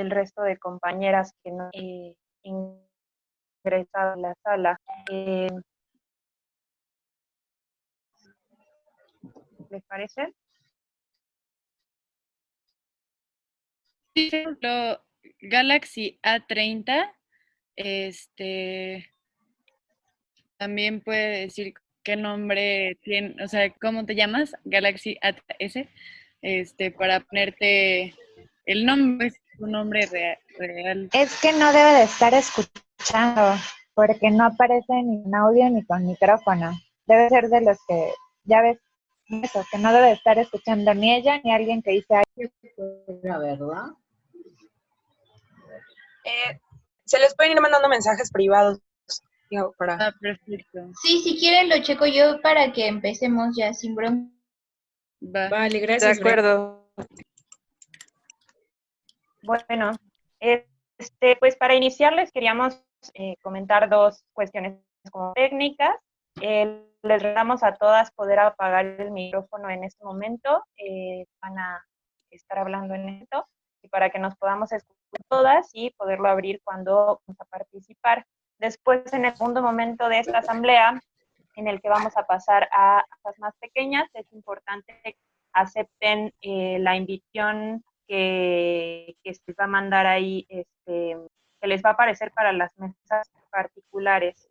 el resto de compañeras que no ingresaron a la sala. ¿Les parece? Sí, lo Galaxy A30, también puede decir qué nombre tiene, o sea, cómo te llamas, Galaxy A30S, para ponerte el nombre, tu nombre real. Es que no debe de estar escuchando, porque no aparece ni en audio ni con micrófono. Debe ser de los que, ya ves, eso, que no debe de estar escuchando ni ella ni alguien que dice algo. La verdad. Se les pueden ir mandando mensajes privados. Digo, para... Ah, perfecto. Sí, si quieren lo checo yo para que empecemos ya sin bronca. Vale, gracias. De acuerdo. Bueno, pues para iniciar les queríamos comentar dos cuestiones como técnicas. Les recordamos a todas poder apagar el micrófono en este momento. Van a estar hablando en esto y para que nos podamos escuchar todas y poderlo abrir cuando vamos a participar. Después, en el segundo momento de esta asamblea, en el que vamos a pasar a cosas más pequeñas, es importante que acepten la invitación que se va a mandar ahí, que les va a aparecer para las mesas particulares.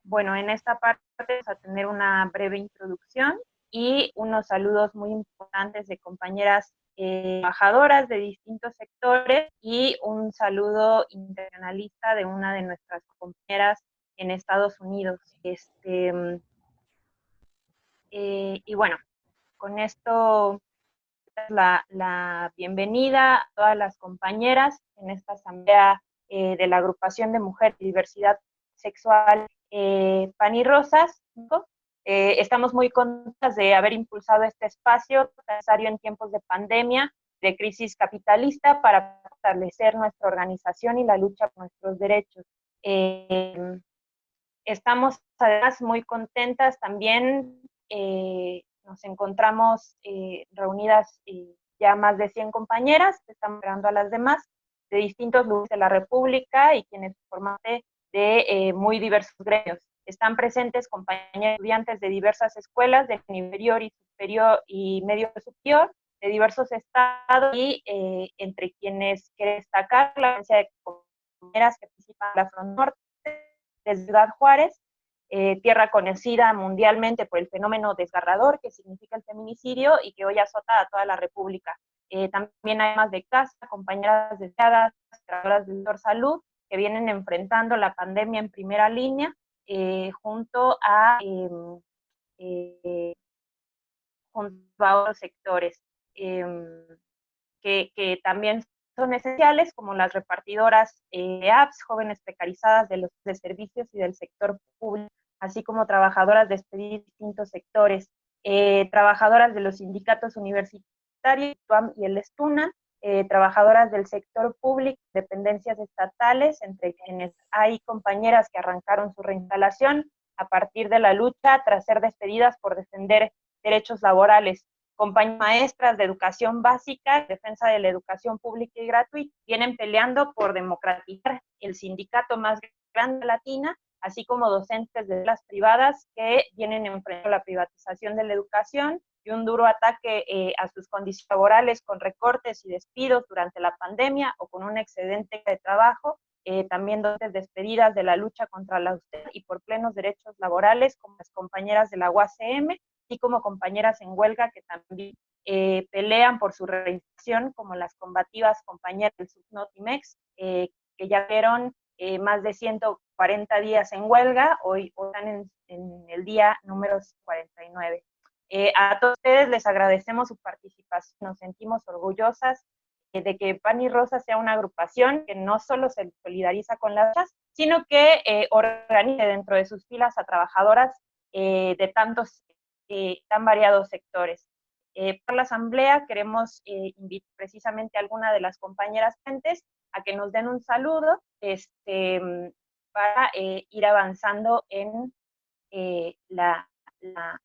Bueno, en esta parte vamos a tener una breve introducción y unos saludos muy importantes de compañeras trabajadoras de distintos sectores y un saludo internacionalista de una de nuestras compañeras en Estados Unidos. Y bueno, con esto la bienvenida a todas las compañeras en esta asamblea de la agrupación de Mujer y Diversidad Sexual Pan y Rosas. Estamos muy contentas de haber impulsado este espacio necesario en tiempos de pandemia, de crisis capitalista, para fortalecer nuestra organización y la lucha por nuestros derechos. Estamos además muy contentas también, nos encontramos reunidas ya más de 100 compañeras, estamos esperando a las demás, de distintos lugares de la República y quienes forman parte de muy diversos gremios. Están presentes compañeras estudiantes de diversas escuelas de nivel superior y superior y medio superior, de diversos estados y entre quienes quiere destacar la presencia de compañeras que participan en la Frontera Norte, de Ciudad Juárez, tierra conocida mundialmente por el fenómeno desgarrador que significa el feminicidio y que hoy azota a toda la República. También hay más de casa, compañeras deseadas, trabajadoras del sector salud, que vienen enfrentando la pandemia en primera línea, junto a otros sectores que también son esenciales, como las repartidoras de apps, jóvenes precarizadas de los de servicios y del sector público, así como trabajadoras despedidas de distintos sectores, trabajadoras de los sindicatos universitarios, TUAM y el ESTUNA, trabajadoras del sector público, dependencias estatales, entre quienes hay compañeras que arrancaron su reinstalación a partir de la lucha tras ser despedidas por defender derechos laborales. Compañías maestras de educación básica, defensa de la educación pública y gratuita, vienen peleando por democratizar el sindicato más grande de Latina, así como docentes de las privadas que vienen enfrentando la privatización de la educación y un duro ataque a sus condiciones laborales con recortes y despidos durante la pandemia o con un excedente de trabajo, también docentes despedidas de la lucha contra la austeridad y por plenos derechos laborales, como las compañeras de la UACM, así como compañeras en huelga que también pelean por su reinserción, como las combativas compañeras del Subnotimex, que ya vieron más de 140 días en huelga, hoy están en el día número 49. A todos ustedes les agradecemos su participación, nos sentimos orgullosas de que Pan y Rosa sea una agrupación que no solo se solidariza con las otras, sino que organice dentro de sus filas a trabajadoras de tantos tan variados sectores. Por la asamblea queremos invitar precisamente a alguna de las compañeras presentes a que nos den un saludo para ir avanzando en la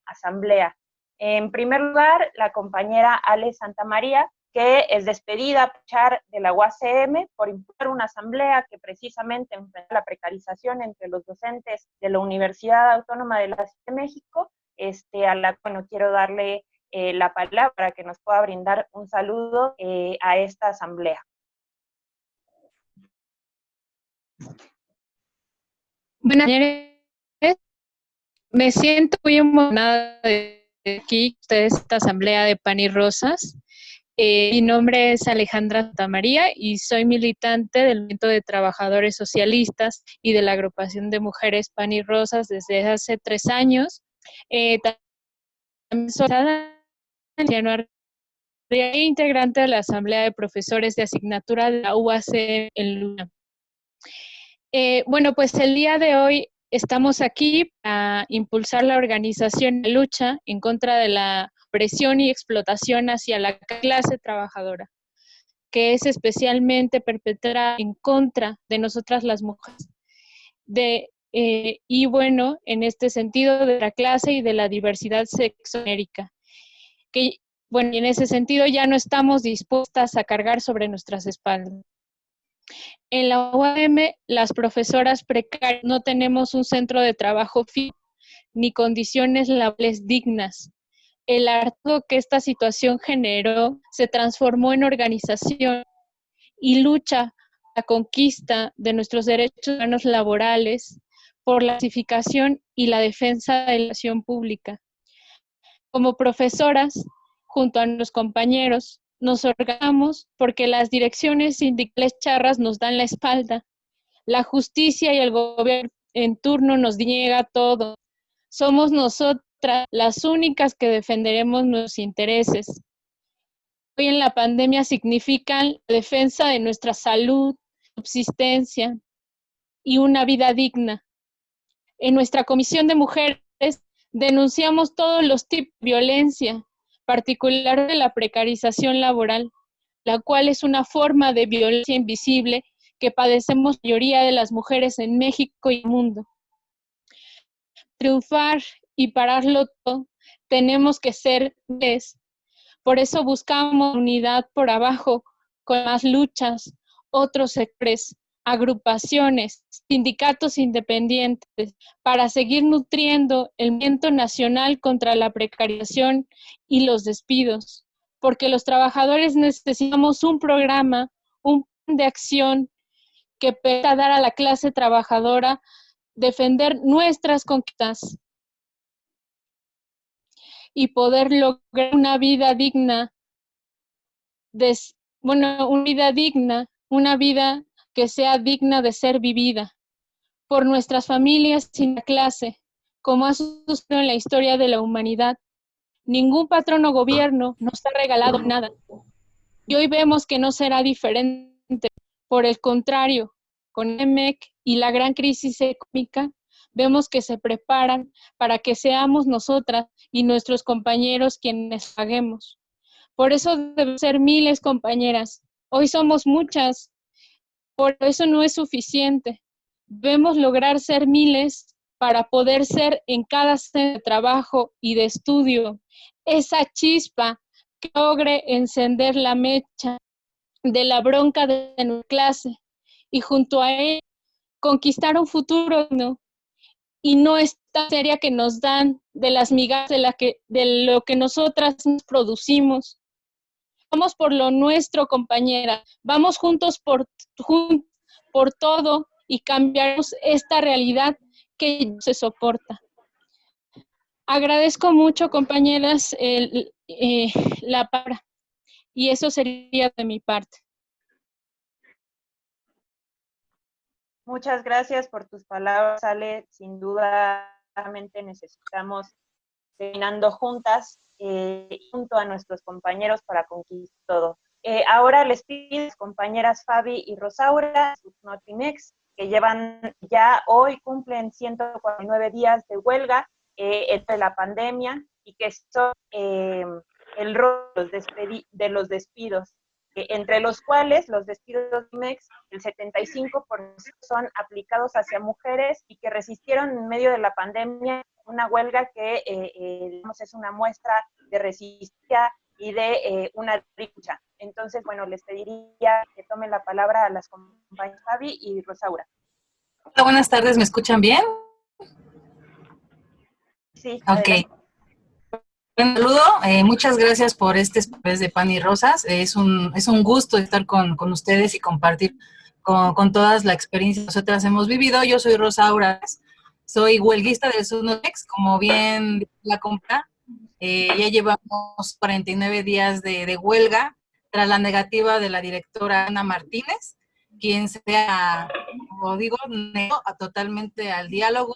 asamblea. En primer lugar, la compañera Ale Santamaría, que es despedida de la UACM por imponer una asamblea que precisamente enfrenta la precarización entre los docentes de la Universidad Autónoma de la Ciudad de México, a la bueno, quiero darle la palabra para que nos pueda brindar un saludo a esta asamblea. Buenas tardes. Me siento muy emocionada de aquí, esta asamblea de Pan y Rosas. Mi nombre es Alejandra Santamaría y soy militante del Movimiento de Trabajadores Socialistas y de la Agrupación de Mujeres Pan y Rosas desde hace 3 años. También soy integrante de la Asamblea de Profesores de Asignatura de la UACM en Luna. Bueno, pues el día de hoy estamos aquí para impulsar la organización de lucha en contra de la presión y explotación hacia la clase trabajadora, que es especialmente perpetrada en contra de nosotras las mujeres. Y bueno, en este sentido de la clase y de la diversidad sexogenérica, que bueno, en ese sentido ya no estamos dispuestas a cargar sobre nuestras espaldas. En la UAM, las profesoras precarias no tenemos un centro de trabajo fijo ni condiciones laborales dignas. El hartazgo que esta situación generó se transformó en organización y lucha por la conquista de nuestros derechos humanos laborales por la pacificación y la defensa de la educación pública. Como profesoras, junto a nuestros compañeros, nos organizamos porque las direcciones sindicales charras nos dan la espalda. La justicia y el gobierno en turno nos niega todo. Somos nosotras las únicas que defenderemos nuestros intereses. Hoy en la pandemia significan la defensa de nuestra salud, subsistencia y una vida digna. En nuestra Comisión de Mujeres denunciamos todos los tipos de violencia, particularmente la precarización laboral, la cual es una forma de violencia invisible que padecemos la mayoría de las mujeres en México y el mundo. Triunfar y pararlo todo, tenemos que ser mujeres. Por eso buscamos unidad por abajo, con más luchas, otros sectores, agrupaciones, sindicatos independientes, para seguir nutriendo el movimiento nacional contra la precarización y los despidos, porque los trabajadores necesitamos un programa, un plan de acción que permita dar a la clase trabajadora defender nuestras conquistas y poder lograr una vida digna, una vida que sea digna de ser vivida por nuestras familias y la clase, como ha sucedido en la historia de la humanidad. Ningún patrón o gobierno nos ha regalado nada. Y hoy vemos que no será diferente. Por el contrario, con el MEC y la gran crisis económica, vemos que se preparan para que seamos nosotras y nuestros compañeros quienes paguemos. Por eso deben ser miles, compañeras. Hoy somos muchas, por eso no es suficiente. Debemos lograr ser miles para poder ser en cada centro de trabajo y de estudio esa chispa que logre encender la mecha de la bronca de nuestra clase y junto a él conquistar un futuro, ¿no? Y no esta serie que nos dan de las migajas de lo que nosotras producimos. Vamos por lo nuestro, compañera. Vamos juntos por todo y cambiaremos esta realidad que se soporta. Agradezco mucho, compañeras, la palabra. Y eso sería de mi parte. Muchas gracias por tus palabras, Ale. Sin duda, realmente necesitamos caminando juntas, junto a nuestros compañeros para conquistar todo. Ahora les pido a las compañeras Fabi y Rosaura, Notimex, que llevan ya hoy, cumplen 149 días de huelga entre la pandemia y que son el rol de los despidos, entre los cuales los despidos de Notimex, el 75% son aplicados hacia mujeres y que resistieron en medio de la pandemia una huelga que digamos, es una muestra de resistencia y de una lucha. Entonces, bueno, les pediría que tomen la palabra a las compañeras Fabi y Rosaura. Hola, buenas tardes, ¿me escuchan bien? Sí, Ok. adelante. Un saludo, muchas gracias por este espacio de Pan y Rosas. Es un gusto estar con ustedes y compartir con todas la experiencia que nosotras hemos vivido. Yo soy Rosaura, soy huelguista del Sudnotex, como bien la compra. Ya llevamos 49 días de huelga tras la negativa de la directora Ana Martínez, quien como digo, negó totalmente al diálogo,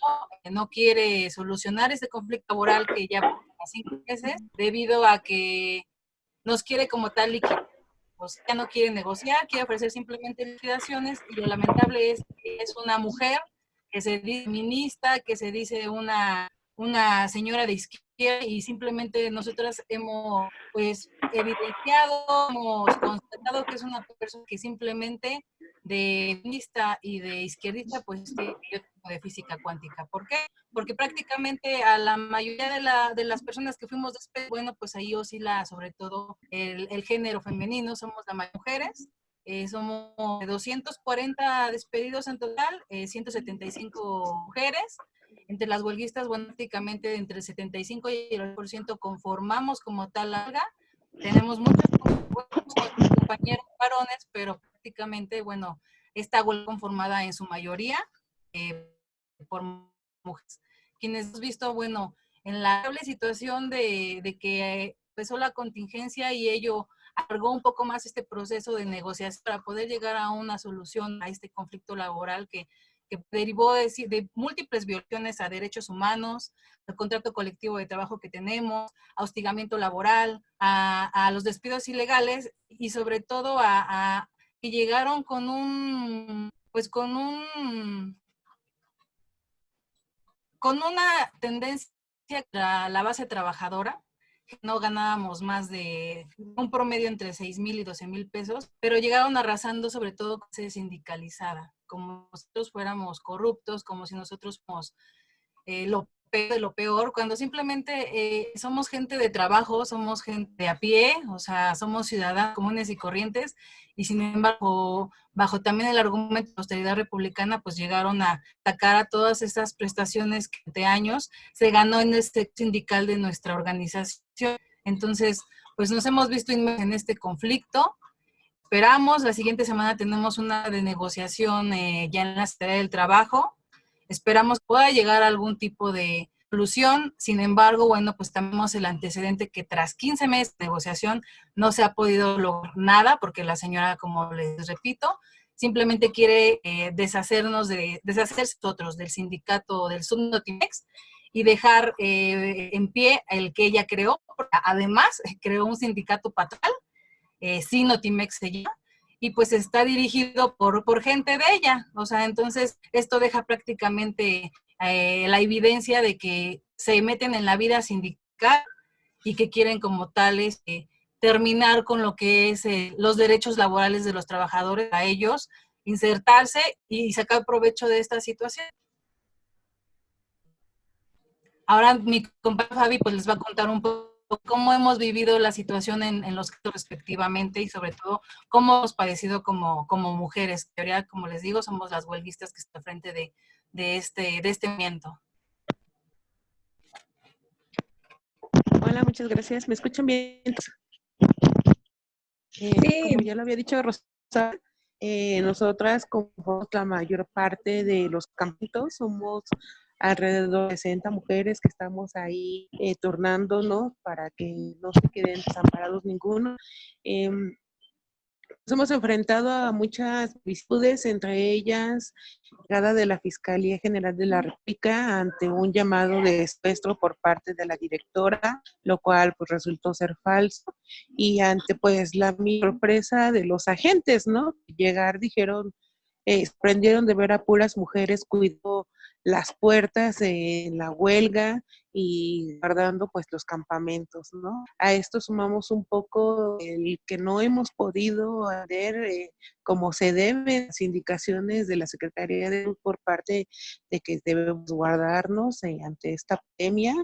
no quiere solucionar este conflicto laboral que ya por 5 meses, debido a que nos quiere como tal liquidar. O sea, ya no quiere negociar, quiere ofrecer simplemente liquidaciones, y lo lamentable es que es una mujer que se dice feminista, que se dice una señora de izquierda, y simplemente nosotras hemos pues evidenciado, hemos constatado que es una persona que simplemente de feminista y de izquierdista pues tiene de física cuántica. ¿Por qué? Porque prácticamente a la mayoría de las personas que fuimos despedidas, bueno, pues ahí oscila sobre todo el género femenino, somos la mayoría mujeres. Somos 240 despedidos en total, 175 mujeres. Entre las huelguistas, bueno, prácticamente entre el 75 y el 8% conformamos como tal la huelga. Tenemos muchos compañeros varones, pero prácticamente, bueno, esta huelga conformada en su mayoría por mujeres. Quienes hemos visto, bueno, en la situación de que empezó la contingencia y ello alargó un poco más este proceso de negociación para poder llegar a una solución a este conflicto laboral que derivó de múltiples violaciones a derechos humanos, al contrato colectivo de trabajo que tenemos, a hostigamiento laboral, a los despidos ilegales, y sobre todo que llegaron con una tendencia a la base trabajadora. No ganábamos más de un promedio entre 6,000 y 12,000 pesos, pero llegaron arrasando sobre todo con sede sindicalizada, como si nosotros fuéramos corruptos, como si nosotros fuéramos lo peor de lo peor, cuando simplemente somos gente de trabajo, somos gente de a pie, o sea, somos ciudadanos comunes y corrientes, y sin embargo, bajo también el argumento de austeridad republicana, pues llegaron a atacar a todas estas prestaciones que de años se ganó en este sindical de nuestra organización. Entonces, pues nos hemos visto inmersos en este conflicto. Esperamos, la siguiente semana tenemos una de negociación ya en la Secretaría del Trabajo. Esperamos que pueda llegar a algún tipo de solución. Sin embargo, bueno, pues tenemos el antecedente que tras 15 meses de negociación no se ha podido lograr nada, porque la señora, como les repito, simplemente quiere deshacerse nosotros del sindicato del Subnotimex y dejar en pie el que ella creó. Además, creó un sindicato patronal, Sinotimex se llama, y pues está dirigido por gente de ella. O sea, entonces esto deja prácticamente la evidencia de que se meten en la vida sindical y que quieren como tales terminar con lo que es los derechos laborales de los trabajadores, a ellos insertarse y sacar provecho de esta situación. Ahora mi compañera Fabi pues les va a contar un poco cómo hemos vivido la situación en los casos respectivamente, y sobre todo cómo hemos padecido como mujeres. En teoría, como les digo, somos las huelguistas que están al frente de este movimiento. Hola, muchas gracias. ¿Me escuchan bien? Sí. Como ya lo había dicho Rosa, nosotras conformamos la mayor parte de los campamentos, somos alrededor de 60 mujeres que estamos ahí turnándonos para que no se queden desamparados ninguno. Nos hemos enfrentado a muchas vicisitudes, entre ellas llegada de la Fiscalía General de la República ante un llamado de secuestro por parte de la directora, lo cual pues resultó ser falso, y ante pues la sorpresa de los agentes, ¿no? Llegar, dijeron, sorprendieron de ver a puras mujeres cuidando las puertas en la huelga y guardando pues los campamentos, ¿no? A esto sumamos un poco el que no hemos podido atender como se deben las indicaciones de la Secretaría de Salud por parte de que debemos guardarnos ante esta pandemia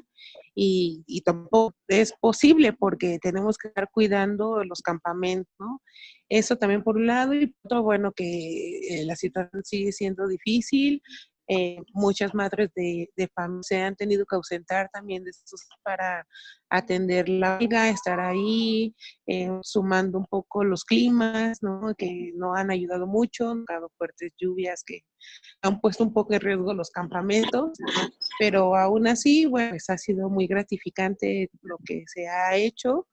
y tampoco es posible porque tenemos que estar cuidando los campamentos, ¿no? Eso también por un lado y por otro, bueno, que la situación sigue siendo difícil. Muchas madres de familia se han tenido que ausentar también de sus para atender la huelga, estar ahí, sumando un poco los climas, ¿no? Que no han ayudado mucho, han dado fuertes lluvias que han puesto un poco en riesgo los campamentos, pero aún así, bueno, pues ha sido muy gratificante lo que se ha hecho,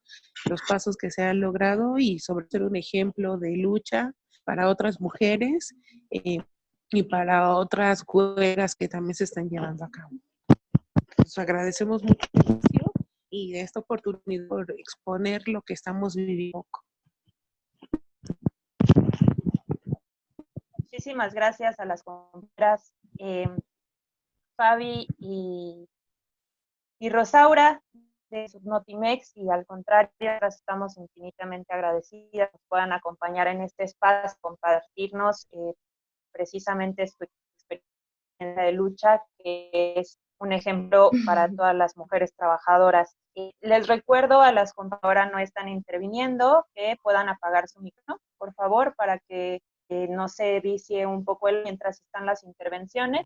los pasos que se han logrado y sobre ser un ejemplo de lucha para otras mujeres y para otras huelgas que también se están llevando a cabo. Nos agradecemos mucho el espacio y esta oportunidad por exponer lo que estamos viviendo. Muchísimas gracias a las compañeras Fabi y Rosaura de Subnotimex, y al contrario, estamos infinitamente agradecidas que puedan acompañar en este espacio, compartirnos precisamente su experiencia de lucha, que es un ejemplo para todas las mujeres trabajadoras. Les recuerdo a las compañeras no están interviniendo que puedan apagar su micrófono, por favor, para que no se vicie un poco mientras están las intervenciones.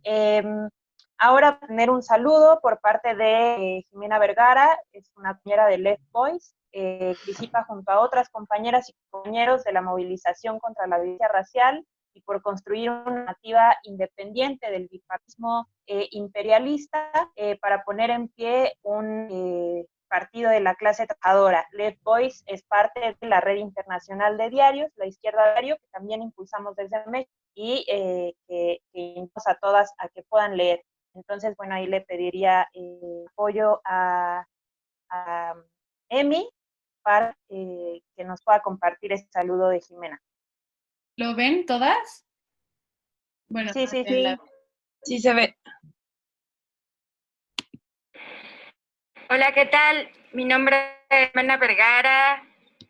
Ahora tener un saludo por parte de Jimena Vergara, es una compañera de Left Voice, participa junto a otras compañeras y compañeros de la movilización contra la violencia racial y por construir una narrativa independiente del bipartismo imperialista para poner en pie un partido de la clase trabajadora. Left Voice es parte de la red internacional de diarios, La Izquierda Diario, que también impulsamos desde México y que invitamos a todas a que puedan leer. Entonces, bueno, ahí le pediría apoyo a Emi para que nos pueda compartir este saludo de Jimena. ¿Lo ven todas? Bueno, sí. Sí se ve. Hola, ¿qué tal? Mi nombre es Jimena Vergara,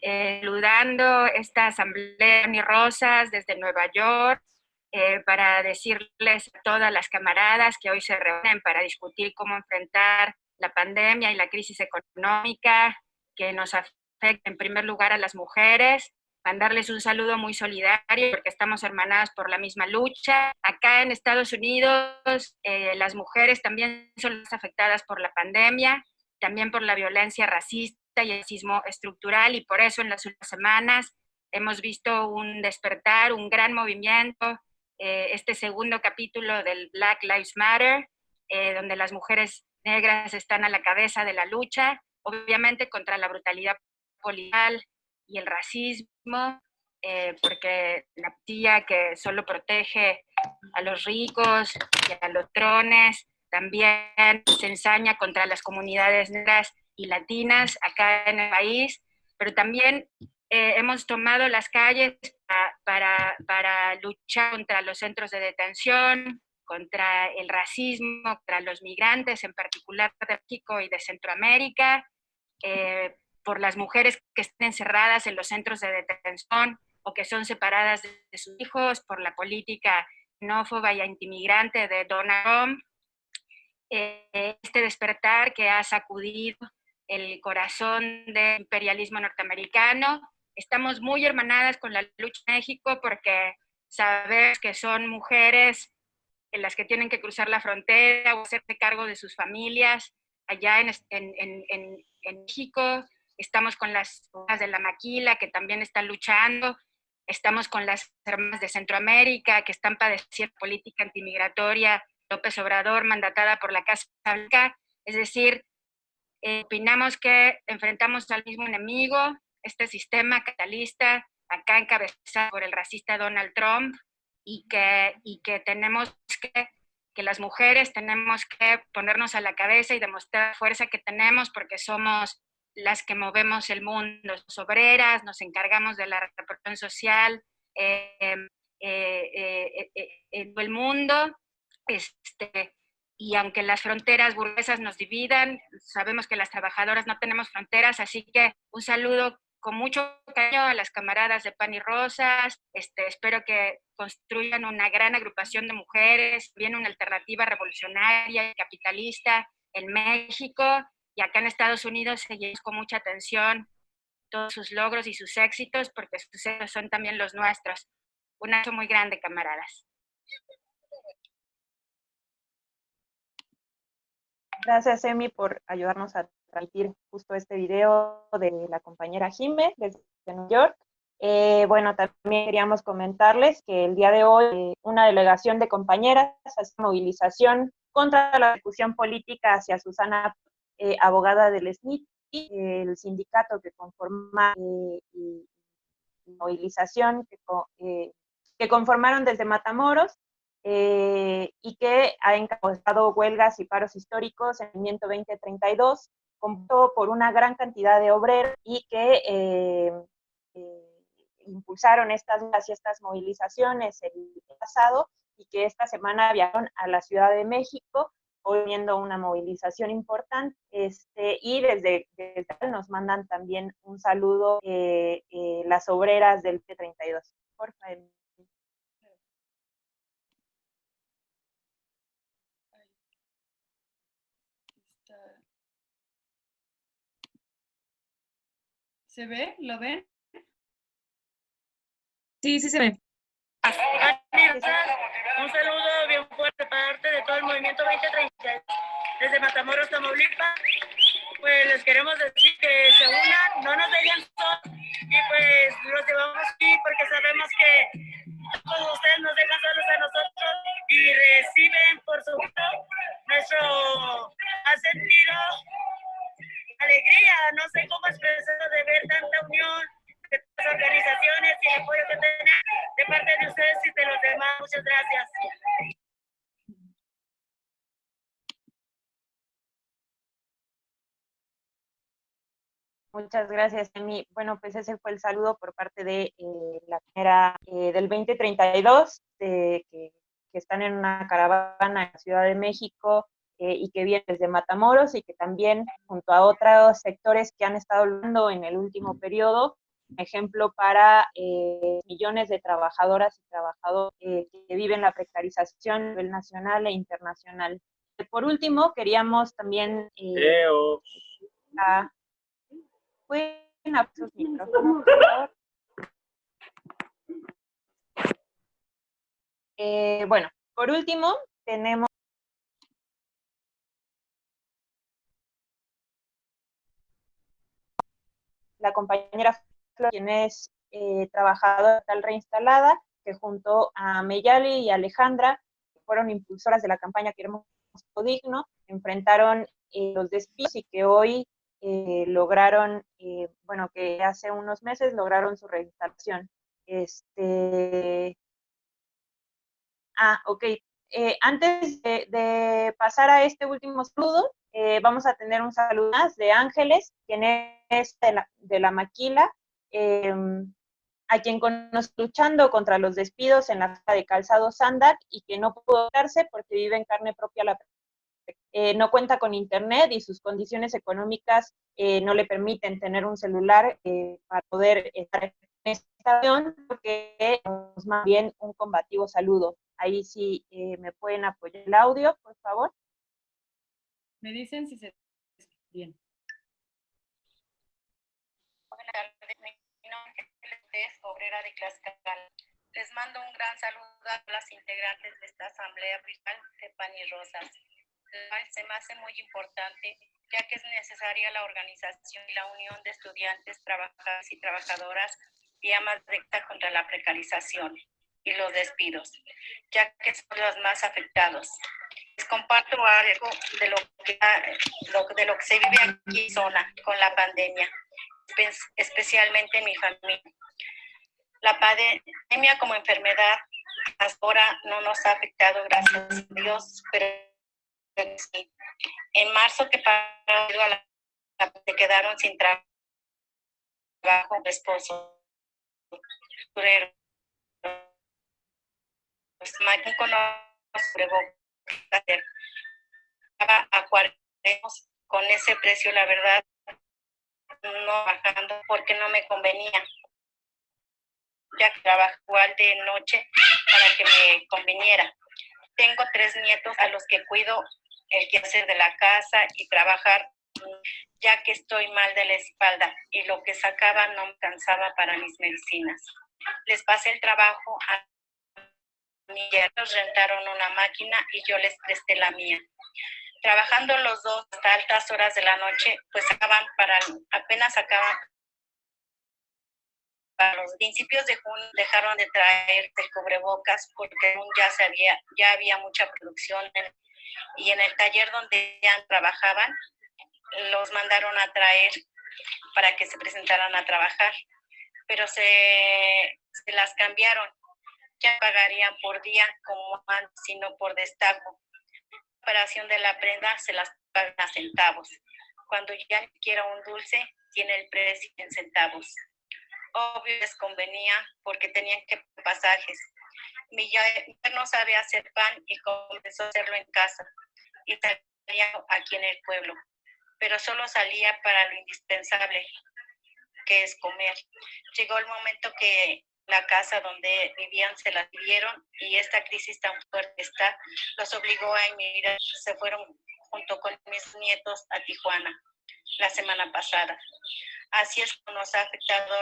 saludando esta asamblea Pani Rosas desde Nueva York, para decirles a todas las camaradas que hoy se reúnen para discutir cómo enfrentar la pandemia y la crisis económica que nos afecta en primer lugar a las mujeres, mandarles un saludo muy solidario porque estamos hermanadas por la misma lucha. Acá en Estados Unidos las mujeres también son las afectadas por la pandemia, también por la violencia racista y el racismo estructural, y por eso en las últimas semanas hemos visto un despertar, un gran movimiento, este segundo capítulo del Black Lives Matter, donde las mujeres negras están a la cabeza de la lucha, obviamente contra la brutalidad policial y el racismo, porque la policía que solo protege a los ricos y a los trones también se ensaña contra las comunidades negras y latinas acá en el país, pero también hemos tomado las calles para luchar contra los centros de detención, contra el racismo, contra los migrantes, en particular de México y de Centroamérica, por las mujeres que están encerradas en los centros de detención o que son separadas de sus hijos, por la política xenófoba y antimigrante de Donald Trump. Este despertar que ha sacudido el corazón del imperialismo norteamericano. Estamos muy hermanadas con la lucha en México porque sabemos que son mujeres en las que tienen que cruzar la frontera o hacerse cargo de sus familias allá en México. Estamos con las hermanas de la Maquila que también están luchando. Estamos con las hermanas de Centroamérica que están padeciendo política antimigratoria López Obrador, mandatada por la Casa Blanca. Es decir, opinamos que enfrentamos al mismo enemigo, este sistema capitalista, acá encabezado por el racista Donald Trump, y que tenemos que las mujeres tenemos que ponernos a la cabeza y demostrar la fuerza que tenemos porque somos las que movemos el mundo, somos obreras, nos encargamos de la reproducción social en el mundo. y aunque las fronteras burguesas nos dividan, sabemos que las trabajadoras no tenemos fronteras, así que un saludo con mucho cariño a las camaradas de Pan y Rosas. Espero que construyan una gran agrupación de mujeres, bien una alternativa revolucionaria y capitalista en México, y acá en Estados Unidos seguimos con mucha atención todos sus logros y sus éxitos, porque sus éxitos son también los nuestros. Un abrazo muy grande, camaradas. Gracias, Emi, por ayudarnos a transmitir justo este video de la compañera Jime desde Nueva York. Bueno, también queríamos comentarles que el día de hoy una delegación de compañeras hace movilización contra la persecución política hacia Susana, abogada del SNI, el sindicato que conforma y movilización que conformaron desde Matamoros, y que ha encabezado huelgas y paros históricos en el movimiento 2032, compuesto por una gran cantidad de obreros y que impulsaron estas movilizaciones el pasado, y que esta semana viajaron a la Ciudad de México, viendo una movilización importante, y desde nos mandan también un saludo las obreras del P32. Por favor. ¿Se ve? ¿Lo ven? Sí, sí se ve. Un saludo bien fuerte parte de todo el movimiento 2030 desde Matamoros, Tamaulipas. Pues les queremos decir que se unan, no nos dejen solos, y pues los llevamos aquí porque sabemos que todos ustedes nos dejan solos a nosotros y reciben por su nuestro sentido alegría. No sé cómo expresarlo de ver tanta unión de las organizaciones y el apoyo que tienen de parte de ustedes y de los demás. Muchas gracias. Muchas gracias, Emi. Bueno, pues ese fue el saludo por parte de la primera del 2032, que están en una caravana en la Ciudad de México, y que vienen desde Matamoros, y que también, junto a otros sectores que han estado hablando en el último periodo, ejemplo para millones de trabajadoras y trabajadores que viven la precarización a nivel nacional e internacional. Por último, queríamos también pueden abrir sus micrófonos, por favor. Bueno, por último, tenemos la compañera Flor, quien es trabajadora tal reinstalada, que junto a Meyali y Alejandra, que fueron impulsoras de la campaña Queremos Digno, enfrentaron los despidos, y que hoy lograron, bueno, que hace unos meses lograron su reinstalación. Ok. Antes de pasar a este último saludo, vamos a tener un saludo más de Ángeles, quien es de la Maquila, a quien conoce luchando contra los despidos en la fábrica de calzado Sandac, y que no pudo darse porque vive en carne propia no cuenta con internet, y sus condiciones económicas no le permiten tener un celular para poder estar en esta estación, porque es más bien un combativo saludo. Ahí sí me pueden apoyar el audio, por favor. Me dicen si se bien. Buenas tardes, mi nombre es obrera de Tlaxcala. Les mando un gran saludo a las integrantes de esta asamblea virtual de Pan y Rosas. Se me hace muy importante, ya que es necesaria la organización y la unión de estudiantes, trabajadores y trabajadoras vía más directa contra la precarización y los despidos, ya que son los más afectados. Les comparto algo de lo que se vive aquí en zona con la pandemia, especialmente en mi familia. La pandemia como enfermedad hasta ahora no nos ha afectado, gracias a Dios, pero sí. En marzo, que se quedaron sin trabajo, esposo, pues México no nos pregó hacer. a 40 pesos. Con ese precio, la verdad, no bajando porque no me convenía, ya que trabajo igual de noche para que me conviniera. Tengo 3 nietos a los que cuido el quehacer de la casa y trabajar, ya que estoy mal de la espalda y lo que sacaba no me alcanzaba para mis medicinas. Les pasé el trabajo a mis yernos, rentaron una máquina y yo les presté la mía. Trabajando los dos hasta altas horas de la noche, pues apenas acaban. Para los principios de junio dejaron de traer el cubrebocas porque ya había mucha producción y en el taller donde ya trabajaban los mandaron a traer para que se presentaran a trabajar, pero se las cambiaron. Ya pagarían por día como antes, sino por destaco. La operación de la prenda se las pagan a centavos. Cuando ya ni siquiera un dulce tiene el precio en centavos. Obvio les convenía porque tenían que pasajes. Mi yerno sabe hacer pan y comenzó a hacerlo en casa y salía aquí en el pueblo, pero solo salía para lo indispensable, que es comer. Llegó el momento que la casa donde vivían se la dieron y esta crisis tan fuerte los obligó a emigrar. Se fueron junto con mis nietos a Tijuana la semana pasada. Así es como nos ha afectado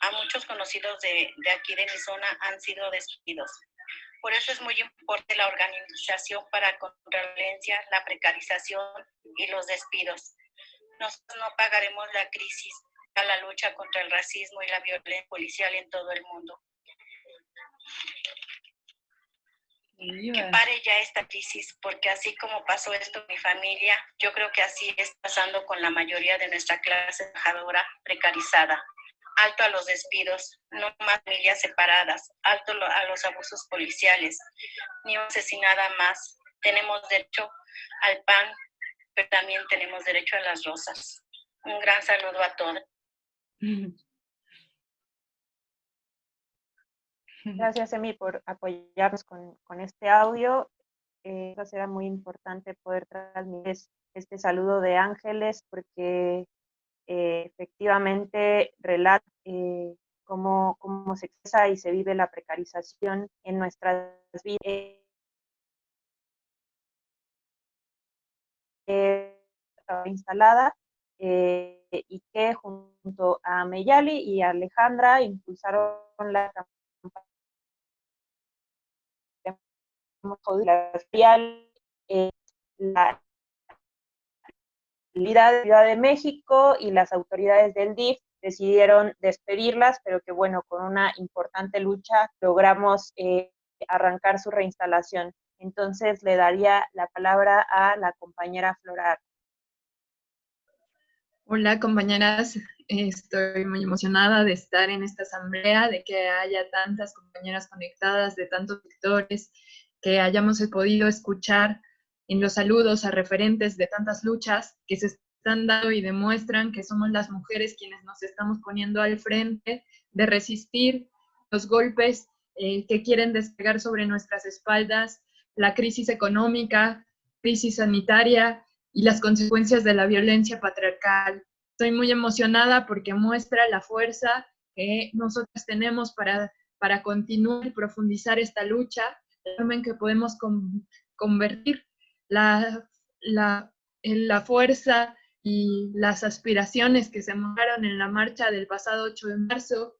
a muchos conocidos de aquí de mi zona han sido despedidos. Por eso es muy importante la organización para contra la violencia, la precarización y los despidos. Nosotros no pagaremos la crisis a la lucha contra el racismo y la violencia policial en todo el mundo. Que pare ya esta crisis, porque así como pasó esto en mi familia, yo creo que así está pasando con la mayoría de nuestra clase trabajadora precarizada. Alto a los despidos, no más familias separadas, alto a los abusos policiales, ni una asesinada más. Tenemos derecho al pan, pero también tenemos derecho a las rosas. Un gran saludo a todos. Gracias, Emi, por apoyarnos con este audio. Era muy importante poder transmitir este saludo de Ángeles porque efectivamente relata cómo se expresa y se vive la precarización en nuestras vidas. Instalada y que junto a Meyali y a Alejandra impulsaron la campaña la Ciudad de México y las autoridades del DIF decidieron despedirlas, pero que bueno, con una importante lucha logramos arrancar su reinstalación. Entonces le daría la palabra a la compañera Flora. Hola compañeras, estoy muy emocionada de estar en esta asamblea, de que haya tantas compañeras conectadas de tantos sectores, que hayamos podido escuchar en los saludos a referentes de tantas luchas que se están dando y demuestran que somos las mujeres quienes nos estamos poniendo al frente de resistir los golpes que quieren despegar sobre nuestras espaldas, la crisis económica, crisis sanitaria y las consecuencias de la violencia patriarcal. Estoy muy emocionada porque muestra la fuerza que nosotros tenemos para continuar y profundizar esta lucha, la forma en que podemos convertir la fuerza y las aspiraciones que se mostraron en la marcha del pasado 8 de marzo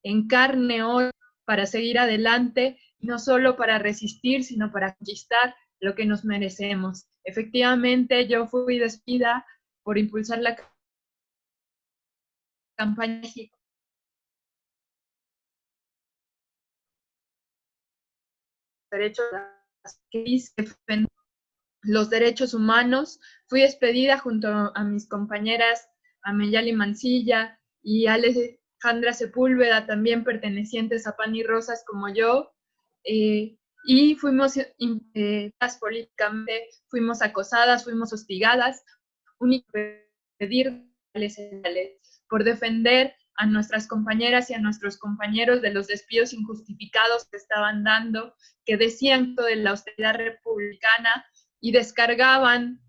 en carne hoy para seguir adelante, no solo para resistir, sino para conquistar lo que nos merecemos. Efectivamente, yo fui despedida por impulsar la campaña derechos los derechos humanos. Fui despedida junto a mis compañeras Ameyali Mancilla y Alejandra Sepúlveda, también pertenecientes a Pan y Rosas como yo, y fuimos políticamente, fuimos acosadas, fuimos hostigadas, únicamente pedirles por defender a nuestras compañeras y a nuestros compañeros de los despidos injustificados que estaban dando, que decían de la austeridad republicana, y descargaban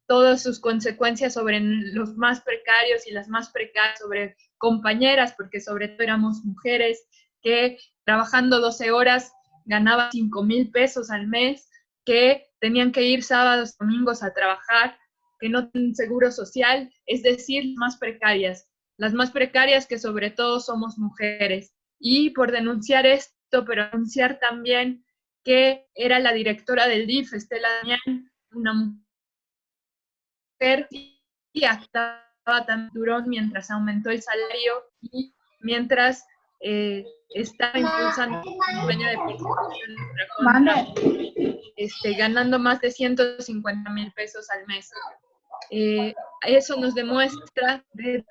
todas sus consecuencias sobre los más precarios y las más precarias, sobre compañeras, porque sobre todo éramos mujeres que trabajando 12 horas ganaban 5,000 pesos al mes, que tenían que ir sábados, domingos a trabajar, que no tienen seguro social, es decir, las más precarias que sobre todo somos mujeres. Y por denunciar esto, pero denunciar también que era la directora del DIF, Estela Damián, una mujer, y actuaba tan durón mientras aumentó el salario y mientras estaba impulsando una campaña de persecución contra, ganando más de 150,000 pesos al mes. Eso nos demuestra de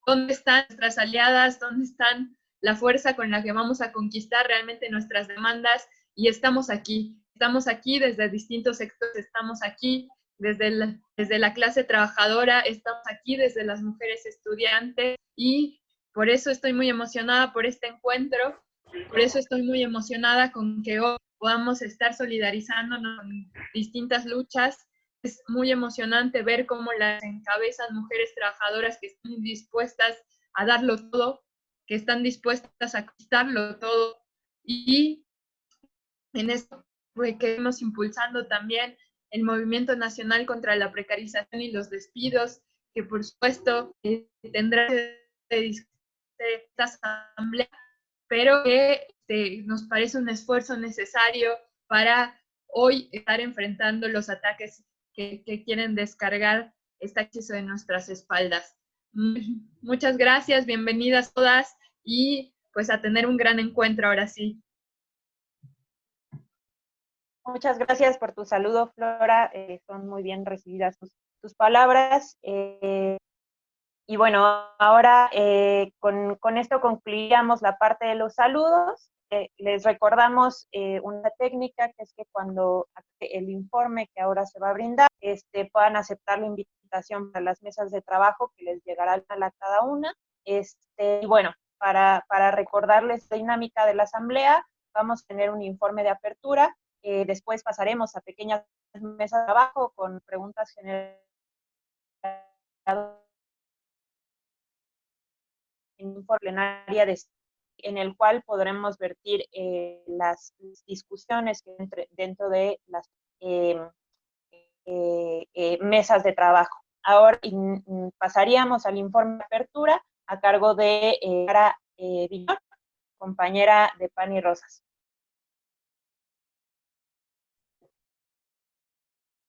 dónde están nuestras aliadas, dónde están la fuerza con la que vamos a conquistar realmente nuestras demandas, y estamos aquí desde distintos sectores, estamos aquí desde la clase trabajadora, estamos aquí desde las mujeres estudiantes, y por eso estoy muy emocionada por este encuentro, por eso estoy muy emocionada con que hoy podamos estar solidarizándonos en distintas luchas. Es muy emocionante ver cómo las encabezan mujeres trabajadoras que están dispuestas a darlo todo, que están dispuestas a conquistarlo todo, y en esto queremos impulsando también el movimiento nacional contra la precarización y los despidos, que por supuesto tendrá esta asamblea, pero que nos parece un esfuerzo necesario para hoy estar enfrentando los ataques que quieren descargar este hechizo de nuestras espaldas. Muchas gracias, bienvenidas todas, y pues a tener un gran encuentro ahora sí. Muchas gracias por tu saludo, Flora. Son muy bien recibidas tus palabras. Y bueno, ahora con esto concluiríamos la parte de los saludos. Les recordamos una técnica, que es que cuando el informe que ahora se va a brindar, puedan aceptar la invitación para las mesas de trabajo que les llegará a cada una. Y bueno, para recordarles la dinámica de la asamblea, vamos a tener un informe de apertura. Después pasaremos a pequeñas mesas de trabajo con preguntas generales en plenaria en el cual podremos vertir las discusiones dentro de las mesas de trabajo. Ahora pasaríamos al informe de apertura a cargo de Clara Villor, compañera de Pan y Rosas.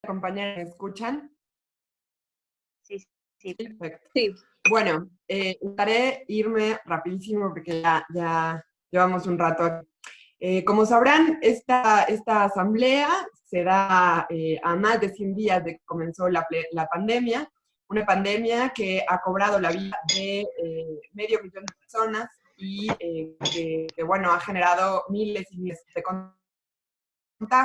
Compañeras, ¿me escuchan? Sí. Perfecto. Sí. Bueno, intentaré irme rapidísimo porque ya llevamos un rato aquí. Como sabrán, esta asamblea se da a más de 100 días de que comenzó la pandemia, una pandemia que ha cobrado la vida de 500,000 de personas y que, bueno, ha generado miles y miles de contagios.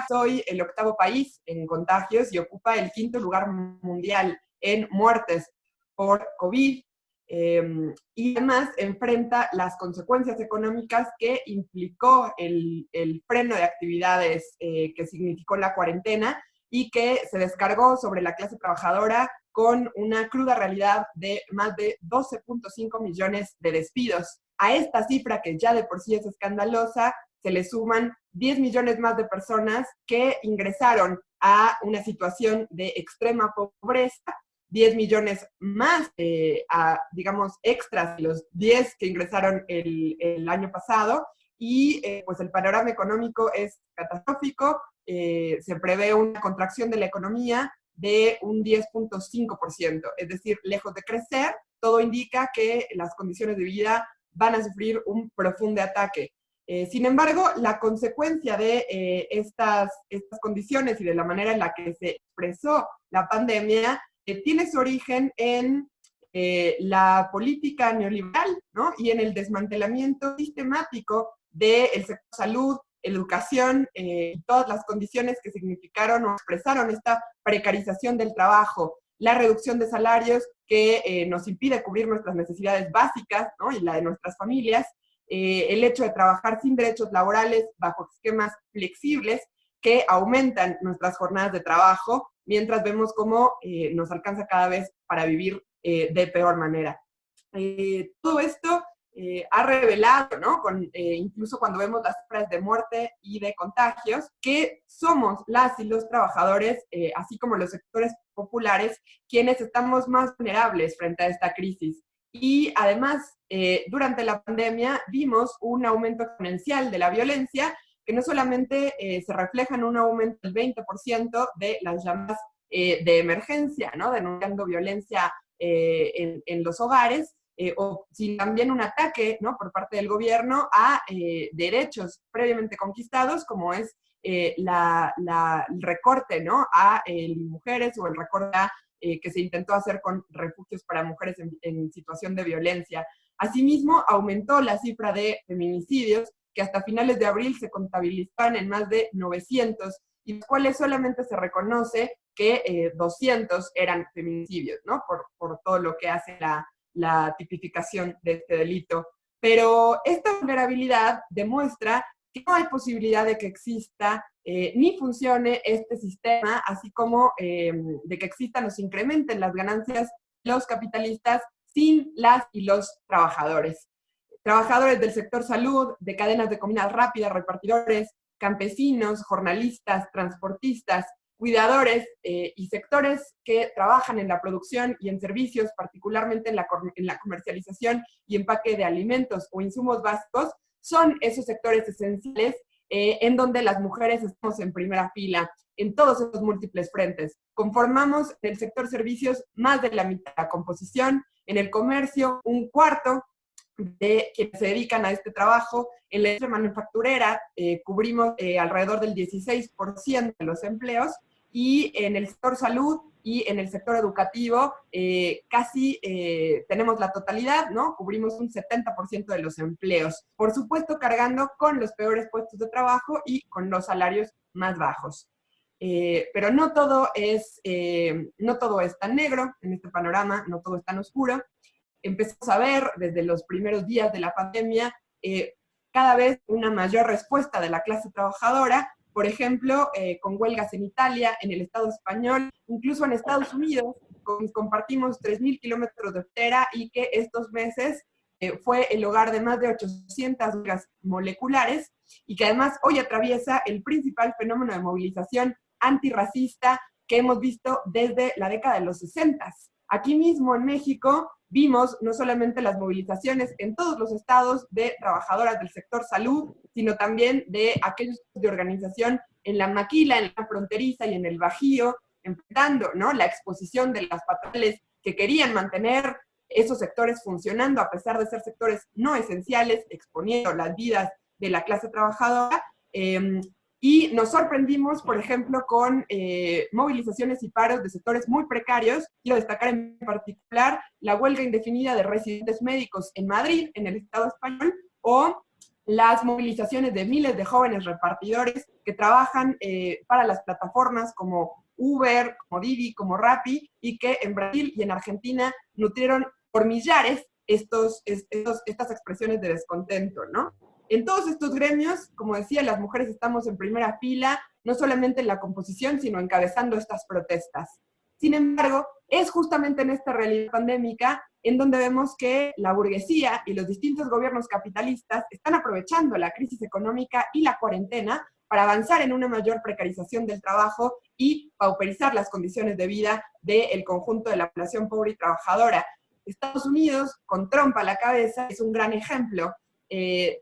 Soy el 8º país en contagios y ocupa el 5º lugar mundial en muertes por COVID, y además enfrenta las consecuencias económicas que implicó el freno de actividades que significó la cuarentena y que se descargó sobre la clase trabajadora con una cruda realidad de más de 12.5 millones de despidos. A esta cifra, que ya de por sí es escandalosa, se le suman 10 millones más de personas que ingresaron a una situación de extrema pobreza, 10 millones más, digamos, extras de los 10 que ingresaron el año pasado, y pues el panorama económico es catastrófico. Se prevé una contracción de la economía de un 10.5%, es decir, lejos de crecer, todo indica que las condiciones de vida van a sufrir un profundo ataque. Sin embargo, la consecuencia de estas condiciones y de la manera en la que se expresó la pandemia tiene su origen en la política neoliberal, ¿no? Y en el desmantelamiento sistemático del sector salud, educación, y todas las condiciones que significaron o expresaron esta precarización del trabajo, la reducción de salarios que nos impide cubrir nuestras necesidades básicas, ¿no? Y la de nuestras familias, el hecho de trabajar sin derechos laborales bajo esquemas flexibles que aumentan nuestras jornadas de trabajo mientras vemos cómo nos alcanza cada vez para vivir de peor manera. Todo esto ha revelado, ¿no? Incluso cuando vemos las cifras de muerte y de contagios, que somos las y los trabajadores, así como los sectores populares, quienes estamos más vulnerables frente a esta crisis. Y además, durante la pandemia vimos un aumento exponencial de la violencia, que no solamente se refleja en un aumento del 20% de las llamadas de emergencia, ¿no? Denunciando violencia en los hogares, o si también un ataque, ¿no? Por parte del gobierno a derechos previamente conquistados, como es el recorte, ¿no? A mujeres, o el recorte que se intentó hacer con refugios para mujeres en situación de violencia. Asimismo, aumentó la cifra de feminicidios, que hasta finales de abril se contabilizaban en más de 900, y los cuales solamente se reconoce que 200 eran feminicidios, ¿no? Por todo lo que hace la tipificación de este delito. Pero esta vulnerabilidad demuestra que no hay posibilidad de que exista ni funcione este sistema, así como de que existan o se incrementen las ganancias de los capitalistas sin las y los trabajadores. Trabajadores del sector salud, de cadenas de comidas rápidas, repartidores, campesinos, jornalistas, transportistas, cuidadores y sectores que trabajan en la producción y en servicios, particularmente en la comercialización y empaque de alimentos o insumos básicos, son esos sectores esenciales en donde las mujeres estamos en primera fila, en todos esos múltiples frentes. Conformamos en el sector servicios más de la mitad de la composición, en el comercio un cuarto de quienes se dedican a este trabajo, en la industria manufacturera cubrimos alrededor del 16% de los empleos, y en el sector salud y en el sector educativo casi tenemos la totalidad, ¿no? Cubrimos un 70% de los empleos. Por supuesto, cargando con los peores puestos de trabajo y con los salarios más bajos. Pero no todo es tan negro en este panorama, no todo es tan oscuro. Empezamos a ver desde los primeros días de la pandemia cada vez una mayor respuesta de la clase trabajadora, por ejemplo, con huelgas en Italia, en el Estado español, incluso en Estados Unidos, compartimos 3.000 kilómetros de frontera, y que estos meses fue el hogar de más de 800 huelgas moleculares, y que además hoy atraviesa el principal fenómeno de movilización antirracista que hemos visto desde la década de los 60. Aquí mismo en México vimos no solamente las movilizaciones en todos los estados de trabajadoras del sector salud, sino también de aquellos de organización en la maquila, en la fronteriza y en el Bajío, enfrentando, ¿no?, la exposición de las patronales que querían mantener esos sectores funcionando a pesar de ser sectores no esenciales, exponiendo las vidas de la clase trabajadora. Y nos sorprendimos, por ejemplo, con movilizaciones y paros de sectores muy precarios. Quiero destacar en particular la huelga indefinida de residentes médicos en Madrid, en el Estado español, o las movilizaciones de miles de jóvenes repartidores que trabajan para las plataformas como Uber, como Didi, como Rappi, y que en Brasil y en Argentina nutrieron por millares estas expresiones de descontento, ¿no? En todos estos gremios, como decía, las mujeres estamos en primera fila, no solamente en la composición, sino encabezando estas protestas. Sin embargo, es justamente en esta realidad pandémica en donde vemos que la burguesía y los distintos gobiernos capitalistas están aprovechando la crisis económica y la cuarentena para avanzar en una mayor precarización del trabajo y pauperizar las condiciones de vida del conjunto de la población pobre y trabajadora. Estados Unidos, con Trump a la cabeza, es un gran ejemplo,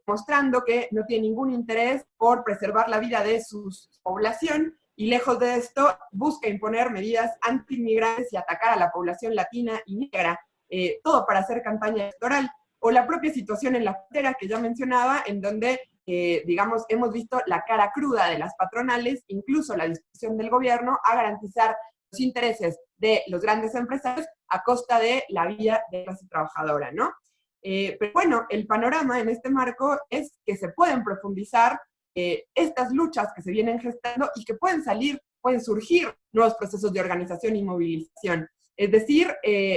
mostrando que no tiene ningún interés por preservar la vida de su población, y lejos de esto busca imponer medidas anti-inmigrantes y atacar a la población latina y negra, todo para hacer campaña electoral. O la propia situación en la frontera que ya mencionaba, en donde, digamos, hemos visto la cara cruda de las patronales, incluso la disposición del gobierno a garantizar los intereses de los grandes empresarios a costa de la vida de la clase trabajadora, ¿no? Pero bueno, el panorama en este marco es que se pueden profundizar estas luchas que se vienen gestando y que pueden surgir nuevos procesos de organización y movilización. Es decir,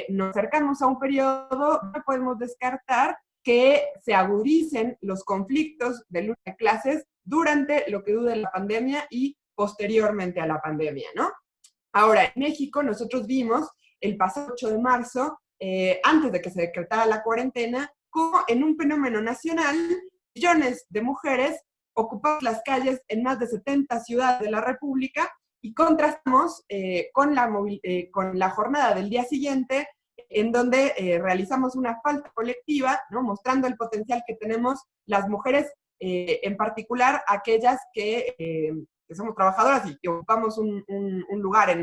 nos acercamos a un periodo donde podemos descartar que se agudicen los conflictos de lucha de clases durante lo que dure la pandemia y posteriormente a la pandemia, ¿no? Ahora, en México nosotros vimos el pasado 8 de marzo, antes de que se decretara la cuarentena, como en un fenómeno nacional, millones de mujeres ocupaban las calles en más de 70 ciudades de la República, y contrastamos con la jornada del día siguiente, en donde realizamos una falta colectiva, ¿no? Mostrando el potencial que tenemos las mujeres, en particular aquellas que somos trabajadoras y que ocupamos un lugar,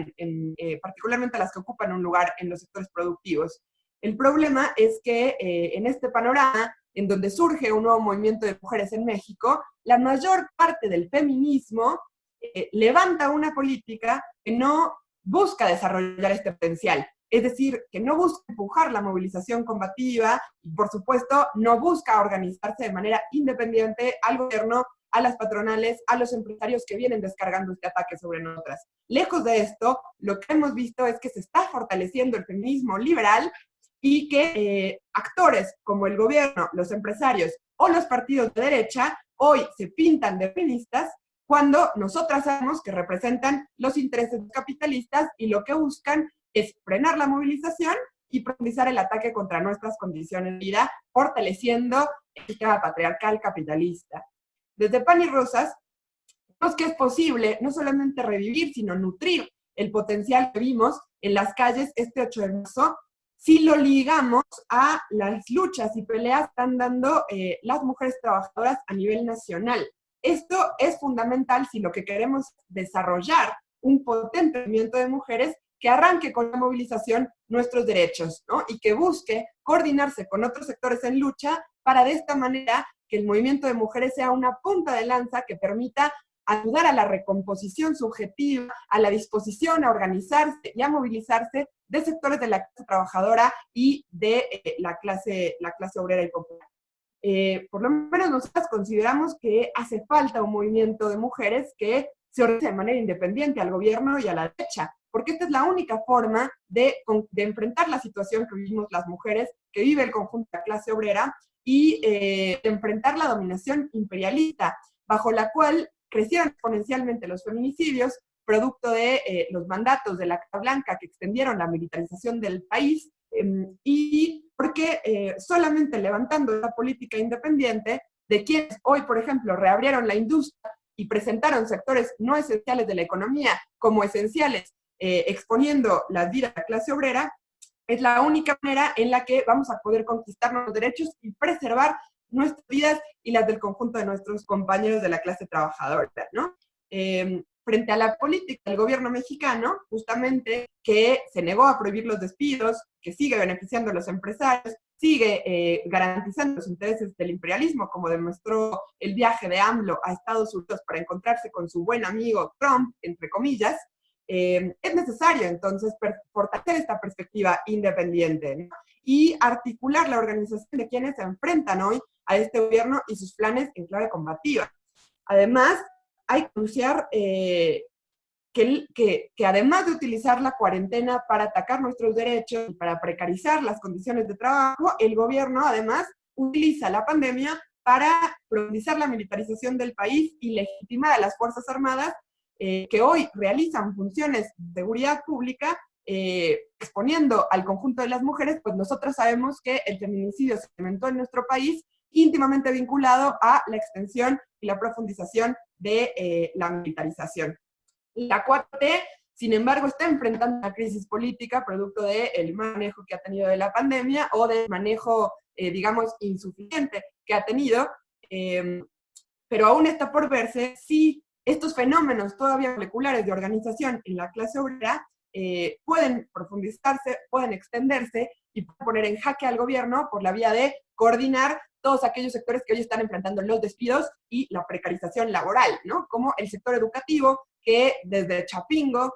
particularmente las que ocupan un lugar en los sectores productivos. El problema es que en este panorama, en donde surge un nuevo movimiento de mujeres en México, la mayor parte del feminismo levanta una política que no busca desarrollar este potencial. Es decir, que no busca empujar la movilización combativa y, por supuesto, no busca organizarse de manera independiente al gobierno, a las patronales, a los empresarios que vienen descargando este ataque sobre nosotras. Lejos de esto, lo que hemos visto es que se está fortaleciendo el feminismo liberal y que actores como el gobierno, los empresarios o los partidos de derecha hoy se pintan de feministas cuando nosotras sabemos que representan los intereses capitalistas y lo que buscan es frenar la movilización y profundizar el ataque contra nuestras condiciones de vida, fortaleciendo el sistema patriarcal capitalista. Desde Pan y Rosas, vemos que es posible no solamente revivir, sino nutrir el potencial que vimos en las calles este 8 de marzo, si lo ligamos a las luchas y peleas que están dando las mujeres trabajadoras a nivel nacional. Esto es fundamental si lo que queremos es desarrollar un potente movimiento de mujeres que arranque con la movilización nuestros derechos, ¿no? Y que busque coordinarse con otros sectores en lucha para de esta manera que el movimiento de mujeres sea una punta de lanza que permita ayudar a la recomposición subjetiva, a la disposición a organizarse y a movilizarse de sectores de la clase trabajadora y de la clase obrera y popular. Por lo menos nosotros consideramos que hace falta un movimiento de mujeres que se organice de manera independiente al gobierno y a la derecha, porque esta es la única forma de enfrentar la situación que vivimos las mujeres, que vive el conjunto de la clase obrera, y de enfrentar la dominación imperialista, bajo la cual crecieron exponencialmente los feminicidios, producto de los mandatos de la Casa Blanca que extendieron la militarización del país, y porque solamente levantando esa política independiente de quienes hoy, por ejemplo, reabrieron la industria y presentaron sectores no esenciales de la economía como esenciales, exponiendo las vidas de la clase obrera, es la única manera en la que vamos a poder conquistar nuestros derechos y preservar nuestras vidas y las del conjunto de nuestros compañeros de la clase trabajadora, ¿no? Frente a la política del gobierno mexicano, justamente, que se negó a prohibir los despidos, que sigue beneficiando a los empresarios, sigue garantizando los intereses del imperialismo, como demostró el viaje de AMLO a Estados Unidos para encontrarse con su buen amigo Trump, entre comillas, es necesario entonces fortalecer esta perspectiva independiente, ¿no? Y articular la organización de quienes se enfrentan hoy a este gobierno y sus planes en clave combativa. Además, hay que anunciar que además de utilizar la cuarentena para atacar nuestros derechos y para precarizar las condiciones de trabajo, el gobierno además utiliza la pandemia para profundizar la militarización del país y legitimar a las Fuerzas Armadas que hoy realizan funciones de seguridad pública, exponiendo al conjunto de las mujeres, pues nosotros sabemos que el feminicidio se incrementó en nuestro país, íntimamente vinculado a la extensión y la profundización de la militarización. La 4T, sin embargo, está enfrentando una crisis política producto del manejo que ha tenido de la pandemia o del manejo, digamos, insuficiente que ha tenido, pero aún está por verse si estos fenómenos todavía moleculares de organización en la clase obrera pueden profundizarse, pueden extenderse y pueden poner en jaque al gobierno por la vía de coordinar todos aquellos sectores que hoy están enfrentando los despidos y la precarización laboral, ¿no? Como el sector educativo, que desde Chapingo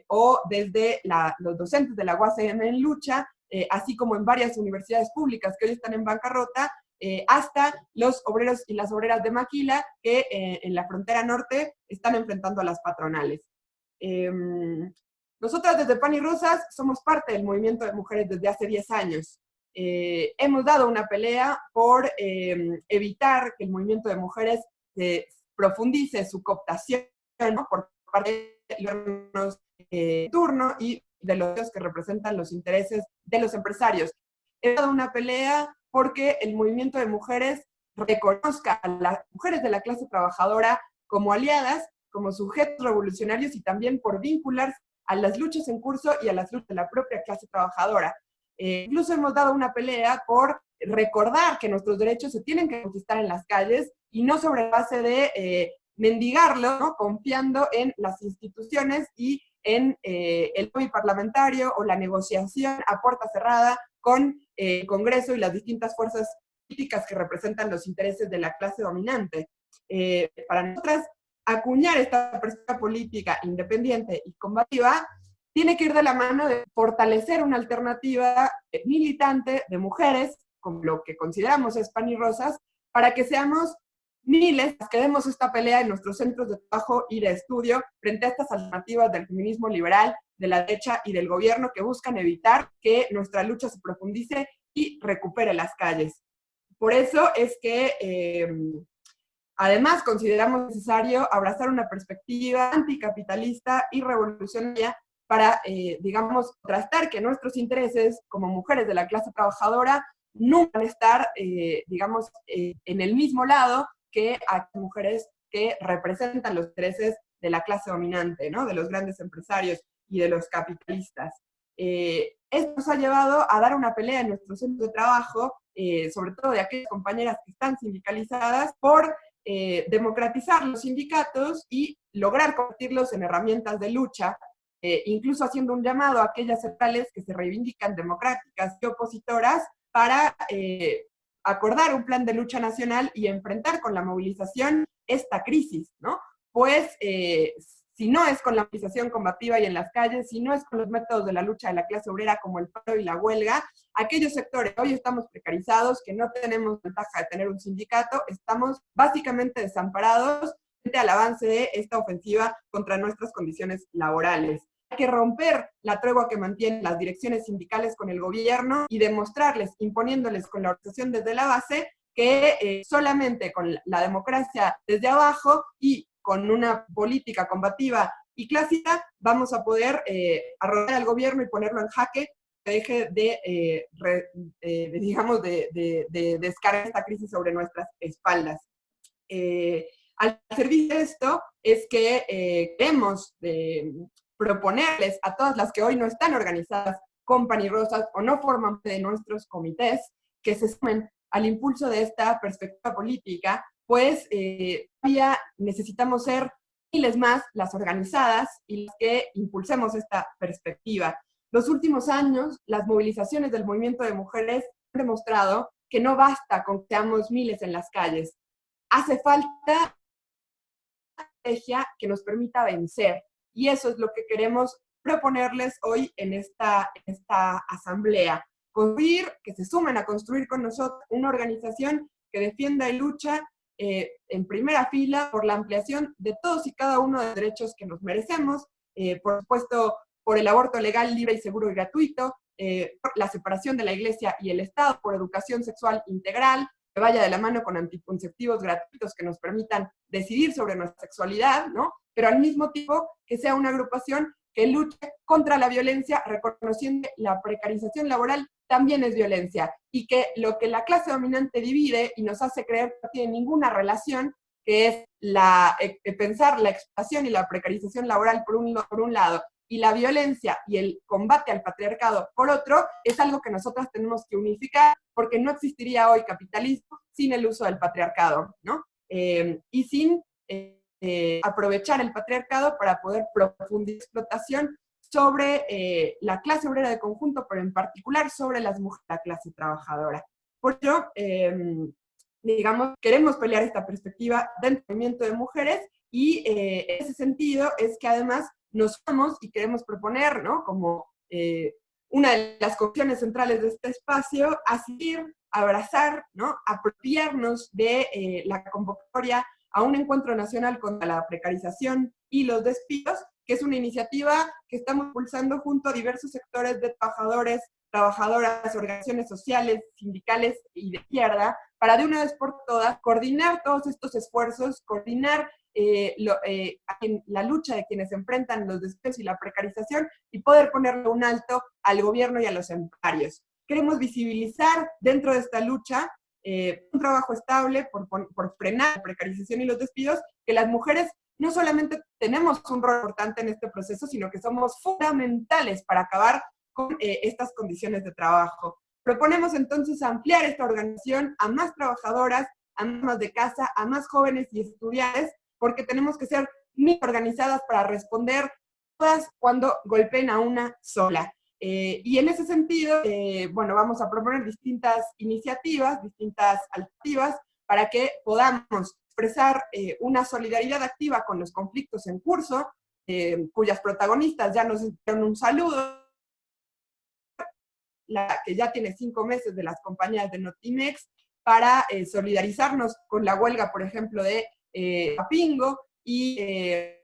o desde los docentes de la UACM en lucha, así como en varias universidades públicas que hoy están en bancarrota, hasta los obreros y las obreras de Maquila, que en la frontera norte están enfrentando a las patronales. Nosotras desde Pan y Rosas somos parte del movimiento de mujeres desde hace 10 años. Hemos dado una pelea por evitar que el movimiento de mujeres profundice su cooptación, ¿no? Por parte de los turno y de los que representan los intereses de los empresarios. He dado una pelea porque el movimiento de mujeres reconozca a las mujeres de la clase trabajadora como aliadas, como sujetos revolucionarios y también por vincularse a las luchas en curso y a las luchas de la propia clase trabajadora. Incluso hemos dado una pelea por recordar que nuestros derechos se tienen que conquistar en las calles y no sobre base de mendigarlo, ¿no? Confiando en las instituciones y en el lobby parlamentario o la negociación a puerta cerrada con el Congreso y las distintas fuerzas políticas que representan los intereses de la clase dominante. Para nosotras, acuñar esta perspectiva política independiente y combativa tiene que ir de la mano de fortalecer una alternativa militante de mujeres, como lo que consideramos es Pan y Rosas, para que seamos miles las que demos esta pelea en nuestros centros de trabajo y de estudio frente a estas alternativas del feminismo liberal, de la derecha y del gobierno que buscan evitar que nuestra lucha se profundice y recupere las calles. Por eso es que además consideramos necesario abrazar una perspectiva anticapitalista y revolucionaria para, digamos, contrastar que nuestros intereses como mujeres de la clase trabajadora nunca van a estar, digamos, en el mismo lado que a mujeres que representan los intereses de la clase dominante, ¿no? De los grandes empresarios y de los capitalistas. Esto nos ha llevado a dar una pelea en nuestros centros de trabajo, sobre todo de aquellas compañeras que están sindicalizadas, por democratizar los sindicatos y lograr convertirlos en herramientas de lucha, incluso haciendo un llamado a aquellas centrales que se reivindican democráticas y opositoras para acordar un plan de lucha nacional y enfrentar con la movilización esta crisis, ¿no? Pues si no es con la movilización combativa y en las calles, si no es con los métodos de la lucha de la clase obrera como el paro y la huelga, aquellos sectores hoy estamos precarizados, que no tenemos ventaja de tener un sindicato, estamos básicamente desamparados frente al avance de esta ofensiva contra nuestras condiciones laborales. Hay que romper la tregua que mantienen las direcciones sindicales con el gobierno y demostrarles, imponiéndoles con la organización desde la base, que solamente con la democracia desde abajo y con una política combativa y clásica vamos a poder arrojar al gobierno y ponerlo en jaque, que deje de descargar esta crisis sobre nuestras espaldas. Al servir de esto es que queremos proponerles a todas las que hoy no están organizadas con Pan y Rosas o no forman parte de nuestros comités, que se sumen al impulso de esta perspectiva política, pues todavía necesitamos ser miles más las organizadas y las que impulsemos esta perspectiva. Los últimos años, las movilizaciones del movimiento de mujeres han demostrado que no basta con que seamos miles en las calles. Hace falta una estrategia que nos permita vencer. Y eso es lo que queremos proponerles hoy en esta asamblea. Construir, que se sumen a construir con nosotros una organización que defienda y lucha en primera fila por la ampliación de todos y cada uno de los derechos que nos merecemos, por supuesto, por el aborto legal, libre y seguro y gratuito, por la separación de la Iglesia y el Estado, por educación sexual integral, que vaya de la mano con anticonceptivos gratuitos que nos permitan decidir sobre nuestra sexualidad, ¿no? Pero al mismo tiempo que sea una agrupación que luche contra la violencia, reconociendo que la precarización laboral también es violencia, y que lo que la clase dominante divide y nos hace creer que no tiene ninguna relación, que es pensar la explotación y la precarización laboral por un lado, y la violencia y el combate al patriarcado por otro, es algo que nosotras tenemos que unificar, porque no existiría hoy capitalismo sin el uso del patriarcado, ¿no? Y sin aprovechar el patriarcado para poder profundizar la explotación sobre la clase obrera de conjunto, pero en particular sobre las mujeres de la clase trabajadora. Por ello, digamos, queremos pelear esta perspectiva del movimiento de mujeres y en ese sentido es que además nos vamos y queremos proponer, ¿no? Como una de las cuestiones centrales de este espacio, asistir, abrazar, ¿no? Apropiarnos de la convocatoria a un encuentro nacional contra la precarización y los despidos, que es una iniciativa que estamos impulsando junto a diversos sectores de trabajadores, trabajadoras, organizaciones sociales, sindicales y de izquierda, para de una vez por todas coordinar todos estos esfuerzos, coordinar la lucha de quienes enfrentan los despidos y la precarización y poder ponerle un alto al gobierno y a los empresarios. Queremos visibilizar dentro de esta lucha un trabajo estable por frenar la precarización y los despidos, que las mujeres no solamente tenemos un rol importante en este proceso, sino que somos fundamentales para acabar con estas condiciones de trabajo. Proponemos entonces ampliar esta organización a más trabajadoras, a más de casa, a más jóvenes y estudiantes, porque tenemos que ser muy organizadas para responder todas cuando golpeen a una sola. Y en ese sentido, bueno, vamos a proponer distintas iniciativas, distintas alternativas, para que podamos expresar una solidaridad activa con los conflictos en curso, cuyas protagonistas ya nos dieron un saludo, la que ya tiene 5 meses de las compañías de Notimex, para solidarizarnos con la huelga, por ejemplo, de Apingo, y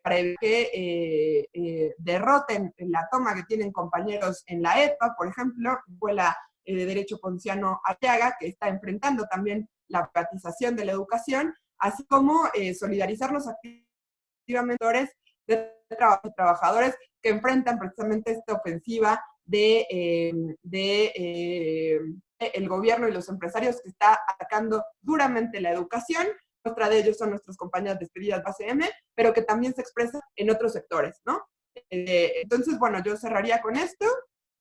para que derroten la toma que tienen compañeros en la EPA, por ejemplo, Escuela de Derecho Ponciano Arriaga, que está enfrentando también la privatización de la educación, así como solidarizarnos activamente de trabajadores que enfrentan precisamente esta ofensiva el gobierno y los empresarios que está atacando duramente la educación. Otra de ellos son nuestras compañías despedidas base M, pero que también se expresa en otros sectores, ¿no? Entonces, bueno, yo cerraría con esto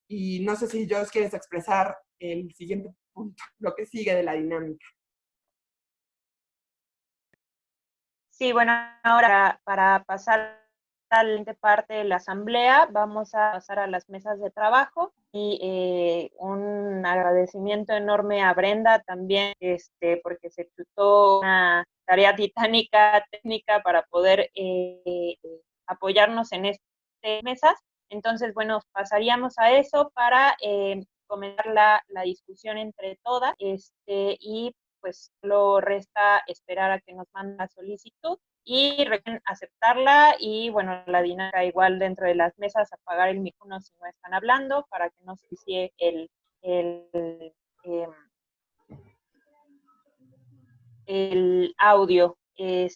y no sé si Jos quieres expresar el siguiente punto, lo que sigue de la dinámica. Sí, bueno, ahora para pasar a la siguiente parte de la asamblea, vamos a pasar a las mesas de trabajo y un agradecimiento enorme a Brenda también, porque se chutó una tarea titánica técnica para poder apoyarnos en estas mesas. Entonces, bueno, pasaríamos a eso para comenzar la discusión entre todas y pues solo resta esperar a que nos manden la solicitud y aceptarla y bueno, la dinámica igual dentro de las mesas, apagar el micrófono si no están hablando para que no se inicie el audio. Y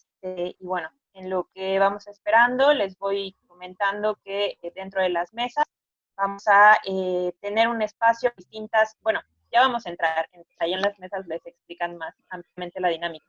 bueno, en lo que vamos esperando, les voy comentando que dentro de las mesas vamos a tener un espacio distintas, bueno, ya vamos a entrar, ahí en las mesas les explican más ampliamente la dinámica.